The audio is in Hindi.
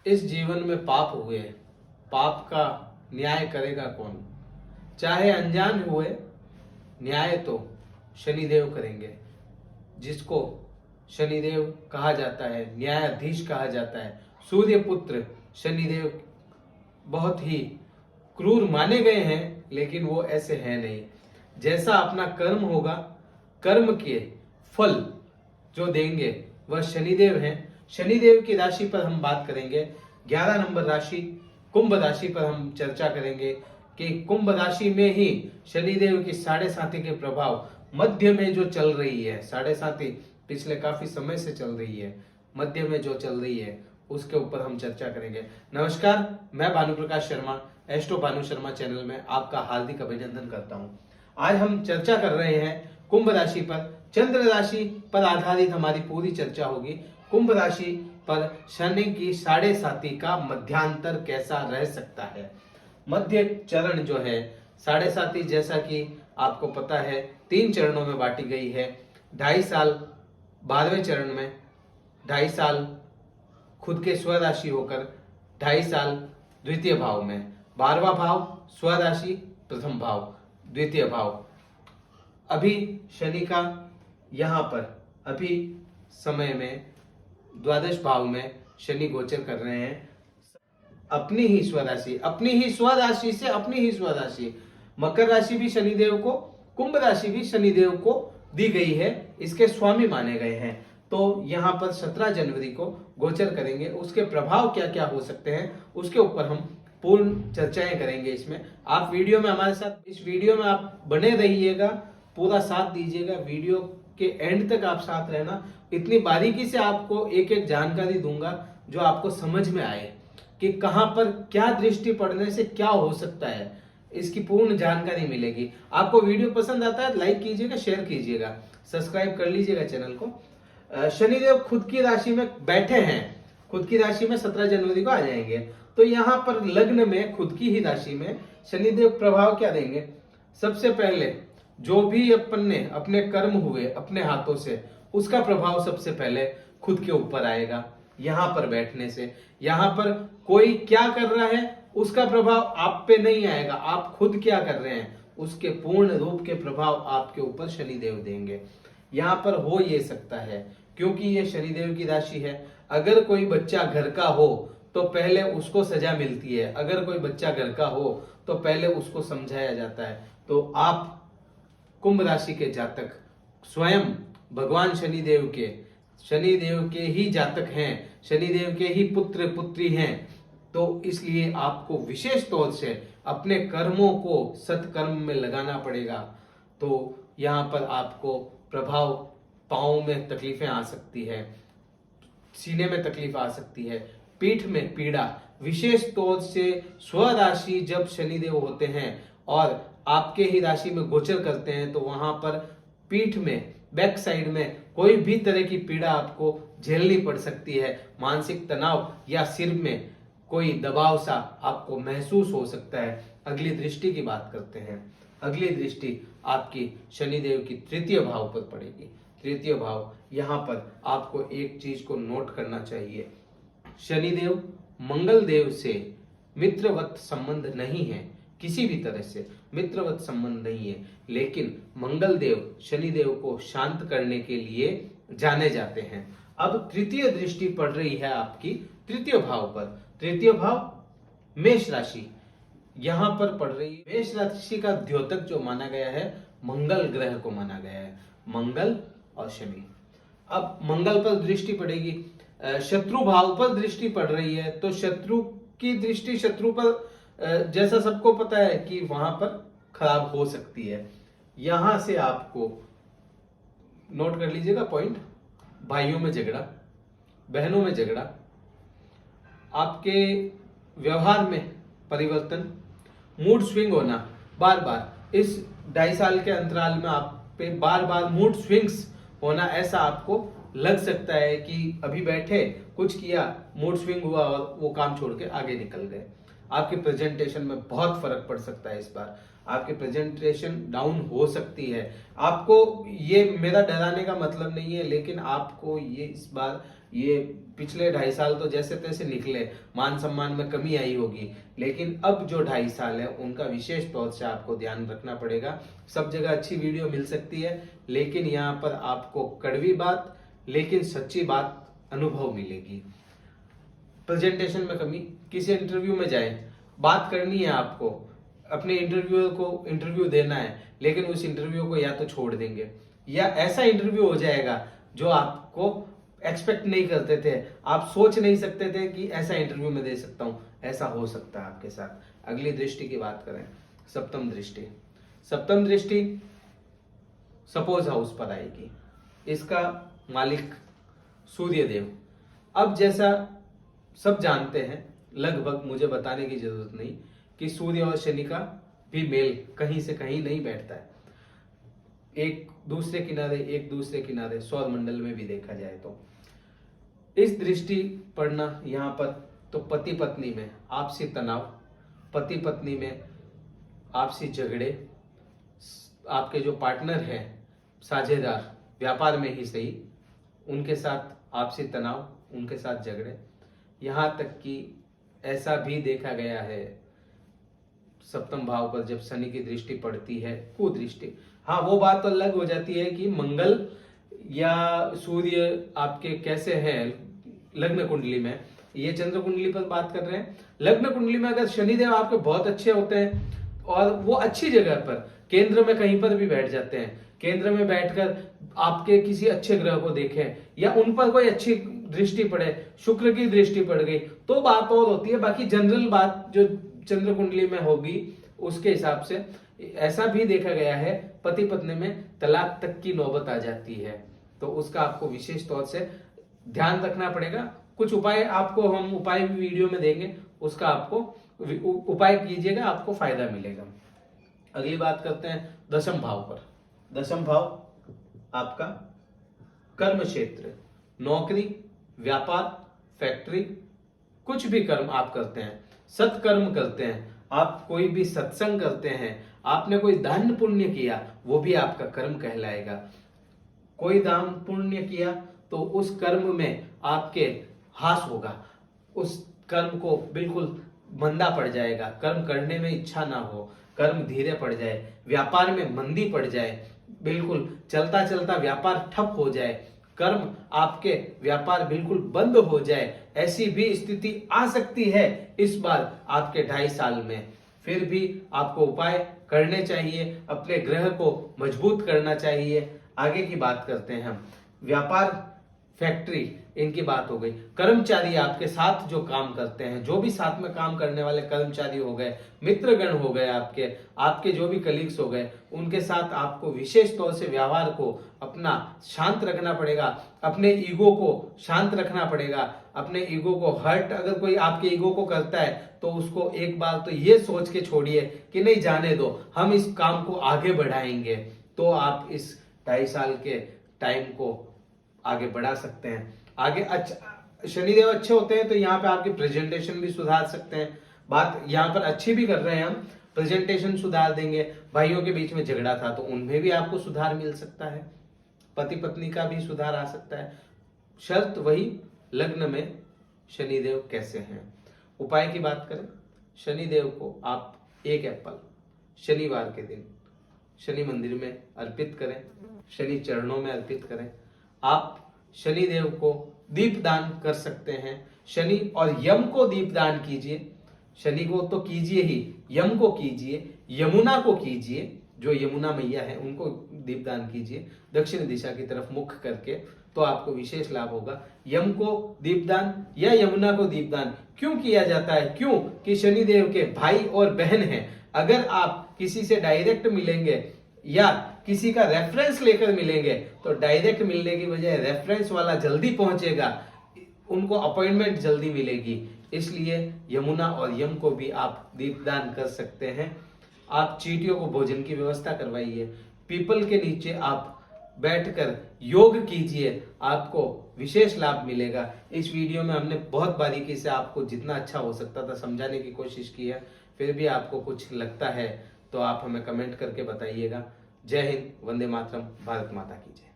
इस जीवन में पाप हुए, पाप का न्याय करेगा कौन? चाहे अनजान हुए, न्याय तो शनिदेव करेंगे, जिसको शनिदेव कहा जाता है, न्यायाधीश कहा जाता है। सूर्य पुत्र शनिदेव बहुत ही क्रूर माने गए हैं, लेकिन वो ऐसे हैं नहीं। जैसा अपना कर्म होगा, कर्म के फल जो देंगे वह शनिदेव हैं। शनिदेव की राशि पर हम बात करेंगे। 11 नंबर राशि कुंभ राशि पर हम चर्चा करेंगे कि कुंभ राशि में ही शनिदेव की 7.5 के प्रभाव मध्य में जो चल रही है, 7.5 पिछले काफी समय से चल रही है, मध्य में जो चल रही है उसके ऊपर हम चर्चा करेंगे। नमस्कार, मैं भानु प्रकाश शर्मा एस्ट्रो भानु शर्मा चैनल में आपका हार्दिक अभिनंदन करता हूं। आज हम चर्चा कर रहे हैं कुंभ राशि पर। चंद्र राशि पर आधारित हमारी पूरी चर्चा होगी। कुंभ राशि पर शनि की 7.5 का मध्यांतर कैसा रह सकता है। मध्य चरण जो है 7.5, जैसा कि आपको पता है 3 चरणों में बांटी गई है। 2.5 साल 12वें चरण में, 2.5 साल खुद के स्वराशि होकर, 2.5 साल द्वितीय भाव में, 12वां भाव स्वराशि, प्रथम भाव, द्वितीय भाव। अभी शनि का यहाँ पर अभी समय में द्वादश भाव में शनि गोचर कर रहे हैं। अपनी ही स्वराशि, अपनी ही स्वराशि से अपनी ही स्वराशि, मकर राशि भी शनिदेव को, कुंभ राशि भी शनिदेव को दी गई है, इसके स्वामी माने गए हैं। तो यहाँ पर 17 जनवरी को गोचर करेंगे। उसके प्रभाव क्या क्या हो सकते हैं उसके ऊपर हम पूर्ण चर्चाएं करेंगे। इसमें आप वीडियो में हमारे साथ, इस वीडियो में आप बने रहिएगा, पूरा साथ दीजिएगा। वीडियो के एंड तक आप साथ रहना। इतनी बारीकी से आपको एक एक जानकारी दूंगा जो आपको समझ में आए कि कहां पर क्या दृष्टि पड़ने से क्या हो सकता है, इसकी पूर्ण जानकारी मिलेगी। आपको वीडियो पसंद आता है लाइक कीजिएगा, शेयर कीजिएगा, सब्सक्राइब कर लीजिएगा चैनल को। शनिदेव खुद की राशि में बैठे हैं, खुद की राशि में 17 जनवरी को आ जाएंगे। तो यहाँ पर लग्न में खुद की ही राशि में शनिदेव प्रभाव क्या देंगे? सबसे पहले जो भी अपन ने अपने कर्म हुए अपने हाथों से, उसका प्रभाव सबसे पहले खुद के ऊपर आएगा। यहाँ पर बैठने से, यहाँ पर कोई क्या कर रहा है उसका प्रभाव आप पे नहीं आएगा, आप खुद क्या कर रहे हैं उसके पूर्ण रूप के प्रभाव आपके ऊपर शनिदेव देंगे। यहाँ पर हो ये सकता है क्योंकि ये शनिदेव की राशि है। अगर कोई बच्चा घर का हो तो पहले उसको सजा मिलती है, अगर कोई बच्चा घर का हो तो पहले उसको समझाया जाता है। तो आप कुंभ राशि के जातक स्वयं भगवान शनिदेव के ही जातक हैं, शनिदेव के ही पुत्र पुत्री हैं। तो इसलिए आपको विशेष तौर से अपने कर्मों को सत्कर्म में लगाना पड़ेगा। तो यहाँ पर आपको प्रभाव, पाँव में तकलीफें आ सकती है, सीने में तकलीफ आ सकती है, पीठ में पीड़ा, विशेष तौर से स्वराशि जब शनिदेव होते हैं और आपके ही राशि में गोचर करते हैं तो वहां पर पीठ में, बैक साइड में कोई भी तरह की पीड़ा आपको झेलनी पड़ सकती है। मानसिक तनाव या सिर में कोई दबाव सा आपको महसूस हो सकता है। अगली दृष्टि की बात करते हैं। अगली दृष्टि आपकी शनिदेव की 3य भाव पर पड़ेगी। 3य भाव, यहाँ पर आपको एक चीज को नोट करना चाहिए। शनिदेव मंगल देव से मित्रवत संबंध नहीं है, किसी भी तरह से मित्रवत संबंध नहीं है, लेकिन मंगल देव शनिदेव को शांत करने के लिए जाने जाते हैं। अब 3य दृष्टि पड़ रही है आपकी 3य भाव पर। 3य भाव मेष राशि यहां पर पड़ रही है। मेष राशि का द्योतक जो माना गया है मंगल ग्रह को माना गया है, मंगल और शनि। अब मंगल पर दृष्टि पड़ेगी, शत्रु भाव पर दृष्टि पड़ रही है। तो शत्रु की दृष्टि शत्रु पर, जैसा सबको पता है कि वहां पर खराब हो सकती है। यहां से आपको नोट कर लीजिएगा पॉइंट। भाइयों में झगड़ा, बहनों में झगड़ा, आपके व्यवहार में परिवर्तन, मूड स्विंग होना बार बार, इस 2.5 साल के अंतराल में आप पे बार बार मूड स्विंग्स होना, ऐसा आपको लग सकता है कि अभी बैठे कुछ किया, मूड स्विंग हुआ और वो काम छोड़ के आगे निकल गए। आपके प्रेजेंटेशन में बहुत फर्क पड़ सकता है। इस बार आपकी प्रेजेंटेशन डाउन हो सकती है। आपको ये मेरा डराने का मतलब नहीं है, लेकिन आपको ये इस बार ये पिछले 2.5 साल तो जैसे तैसे निकले, मान सम्मान में कमी आई होगी, लेकिन अब जो 2.5 साल है उनका विशेष तौर से आपको ध्यान रखना पड़ेगा। सब जगह अच्छी वीडियो मिल सकती है, लेकिन यहाँ पर आपको कड़वी बात लेकिन सच्ची बात अनुभव मिलेगी। प्रेजेंटेशन में कमी, किसी इंटरव्यू में जाए, बात करनी है आपको, अपने इंटरव्यूअर को इंटरव्यू देना है, लेकिन उस इंटरव्यू को या तो छोड़ देंगे या ऐसा इंटरव्यू हो जाएगा जो आपको एक्सपेक्ट नहीं करते थे, आप सोच नहीं सकते थे कि ऐसा इंटरव्यू मैं दे सकता हूं। ऐसा हो सकता है आपके साथ। अगली दृष्टि की बात करें, सप्तम दृष्टि। सप्तम दृष्टि सपोज हाउस पर आएगी, इसका मालिक सूर्य देव। अब जैसा सब जानते हैं, लगभग मुझे बताने की जरूरत नहीं कि सूर्य और शनि का भी मेल कहीं से कहीं नहीं बैठता है। एक दूसरे किनारे सौर मंडल में भी देखा जाए तो इस दृष्टि पड़ना यहाँ पर, तो पति पत्नी में आपसी तनाव, पति पत्नी में आपसी झगड़े, आपके जो पार्टनर हैं, साझेदार, व्यापार में ही सही, उनके साथ आपसी तनाव, उनके साथ झगड़े। यहाँ तक कि ऐसा भी देखा गया है सप्तम भाव पर जब शनि की दृष्टि पड़ती है, कुदृष्टि। हाँ, वो बात तो अलग हो जाती है कि मंगल या सूर्य आपके कैसे हैं लग्न कुंडली में, ये चंद्र कुंडली पर बात कर रहे हैं। लग्न कुंडली में अगर शनिदेव आपके बहुत अच्छे होते हैं और वो अच्छी जगह पर केंद्र में कहीं पर भी बैठ जाते हैं, केंद्र में बैठकर आपके किसी अच्छे ग्रह को देखें या उन पर कोई अच्छी दृष्टि पड़े, शुक्र की दृष्टि पड़ गई, तो बात और होती है। बाकी जनरल बात जो चंद्र कुंडली में होगी उसके हिसाब से ऐसा भी देखा गया है, पति पत्नी में तलाक तक की नौबत आ जाती है। तो उसका आपको विशेष तौर से ध्यान रखना पड़ेगा। कुछ उपाय आपको हम उपाय भी वीडियो में देंगे, उसका आपको उपाय कीजिएगा, आपको फायदा मिलेगा। अगली बात करते हैं दशम भाव पर। दशम भाव आपका कर्म क्षेत्र, नौकरी, व्यापार, फैक्ट्री, कुछ भी कर्म आप करते हैं, सत्कर्म करते हैं, आप कोई भी सत्संग करते हैं, आपने कोई दान पुण्य किया, वो भी आपका कर्म कहलाएगा। कोई दान पुण्य किया तो उस कर्म में आपके हास होगा, उस कर्म को बिल्कुल मंदा पड़ जाएगा, कर्म करने में इच्छा ना हो, कर्म धीरे पड़ जाए, व्यापार में मंदी पड़ जाए, बिल्कुल चलता चलता व्यापार ठप हो जाए, कर्म आपके व्यापार बिल्कुल बंद हो जाए, ऐसी भी स्थिति आ सकती है इस बार आपके 2.5 साल में। फिर भी आपको उपाय करने चाहिए, अपने ग्रह को मजबूत करना चाहिए। आगे की बात करते हैं हम, व्यापार, फैक्ट्री, इनकी बात हो गई। कर्मचारी आपके साथ जो काम करते हैं, जो भी साथ में काम करने वाले कर्मचारी हो गए, मित्रगण हो गए, आपके जो भी कलीग्स हो गए, उनके साथ आपको विशेष तौर से व्यवहार को अपना शांत रखना पड़ेगा, अपने ईगो को शांत रखना पड़ेगा। अपने ईगो को हर्ट अगर कोई आपके ईगो को करता है तो उसको एक बार तो ये सोच के छोड़िए कि नहीं, जाने दो, हम इस काम को आगे बढ़ाएंगे, तो आप इस 2.5 साल के टाइम को आगे बढ़ा सकते हैं। आगे अच्छा, शनिदेव अच्छे होते हैं तो यहाँ पे आपकी प्रेजेंटेशन भी सुधार सकते हैं। बात यहाँ पर अच्छी भी कर रहे हैं हम, प्रेजेंटेशन सुधार देंगे। भाइयों के बीच में झगड़ा था तो उनमें भी आपको सुधार मिल सकता है, पति पत्नी का भी सुधार आ सकता है। शर्त वही, लग्न में शनिदेव कैसे हैं। उपाय की बात करें, शनिदेव को आप 1 एप्पल शनिवार के दिन शनि मंदिर में अर्पित करें, शनि चरणों में अर्पित करें। आप शनिदेव को दीपदान कर सकते हैं, शनि और यम को दीपदान कीजिए। शनि को तो कीजिए ही, यम को कीजिए, यमुना को कीजिए, जो यमुना मैया है उनको दीपदान कीजिए दक्षिण दिशा की तरफ मुख करके, तो आपको विशेष लाभ होगा। यम को दीपदान या यमुना को दीपदान क्यों किया जाता है? क्यों कि शनिदेव के भाई और बहन हैं। अगर आप किसी से डायरेक्ट मिलेंगे या किसी का रेफरेंस लेकर मिलेंगे तो डायरेक्ट मिलने की बजाय रेफरेंस वाला जल्दी पहुंचेगा, उनको अपॉइंटमेंट जल्दी मिलेगी। इसलिए यमुना और यम को भी आप दीपदान कर सकते हैं। आप चींटियों को भोजन की व्यवस्था करवाइए, पीपल के नीचे आप बैठकर योग कीजिए, आपको विशेष लाभ मिलेगा। इस वीडियो में हमने बहुत बारीकी से आपको जितना अच्छा हो सकता था समझाने की कोशिश की है। फिर भी आपको कुछ लगता है तो आप हमें कमेंट करके बताइएगा। जय हिंद, वंदे मातरम, भारत माता की जय।